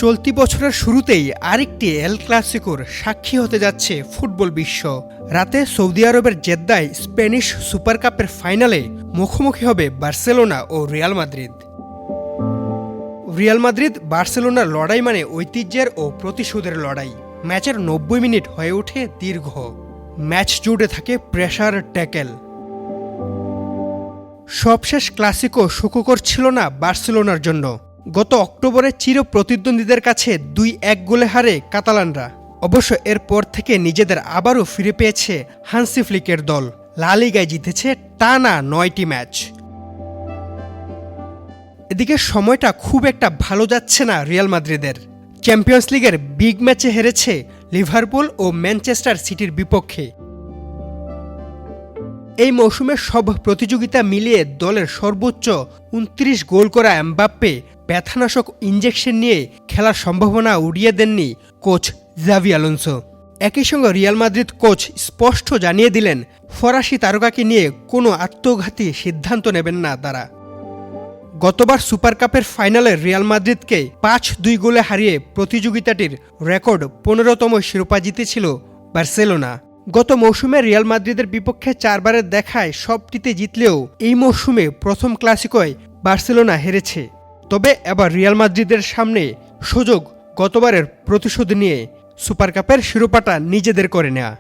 চলতি বছরের শুরুতেই আরেকটি এল ক্লাসিকোর সাক্ষী হতে যাচ্ছে ফুটবল বিশ্ব। রাতে সৌদি আরবের জেদ্দায় স্প্যানিশ সুপার কাপের ফাইনালে মুখোমুখি হবে বার্সেলোনা ও রিয়াল মাদ্রিদ। রিয়াল মাদ্রিদ বার্সেলোনার লড়াই মানে ঐতিহ্যের ও প্রতিশোধের লড়াই। ম্যাচের ৯০ মিনিট হয়ে ওঠে দীর্ঘ। ম্যাচ জুড়ে থাকে প্রেসার, ট্যাকেল। সবশেষ ক্লাসিকো সুখকর ছিল না বার্সেলোনার জন্য। গত অক্টোবরে চির প্রতিদ্বন্দ্বীদের কাছে ২-১ গোলে হারে কাতালানরা। অবশ্য এরপর থেকে নিজেদের আবারও ফিরে পেয়েছে হান্সি ফ্লিকের দল। লা লিগায় জিতেছে টানা ৯টি ম্যাচ। এদিকে সময়টা খুব একটা ভালো যাচ্ছে না রিয়াল মাদ্রিদের। চ্যাম্পিয়ন্স লিগের বিগ ম্যাচে হেরেছে লিভারপুল ও ম্যানচেস্টার সিটির বিপক্ষে। এই মৌসুমে সব প্রতিযোগিতা মিলিয়ে দলের সর্বোচ্চ ২৯ গোল করা এমবাপ্পে ব্যথানাশক ইনজেকশন নিয়ে খেলার সম্ভাবনা উড়িয়ে দেননি কোচ জাভি আলোনসো। একই সঙ্গে রিয়াল মাদ্রিদ কোচ স্পষ্ট জানিয়ে দিলেন, ফরাসি তারকাকে নিয়ে কোনো আত্মঘাতী সিদ্ধান্ত নেবেন না তারা। গতবার সুপার কাপের ফাইনালে রিয়াল মাদ্রিদকে ৫-২ গোলে হারিয়ে প্রতিযোগিতাটির রেকর্ড ১৫তম শিরোপা জিতেছিল বার্সেলোনা। গত মৌসুমে রিয়াল মাদ্রিদের বিপক্ষে ৪ বারের দেখায় সবটিতে জিতলেও এই মৌসুমে প্রথম ক্লাসিকোয় বার্সেলোনা হেরেছে। তবে এবার রিয়াল মাদ্রিদের সামনে সুযোগ গতবারের প্রতিশোধ নিয়ে সুপার কাপের শিরোপাটা নিজেদের করে নেওয়া।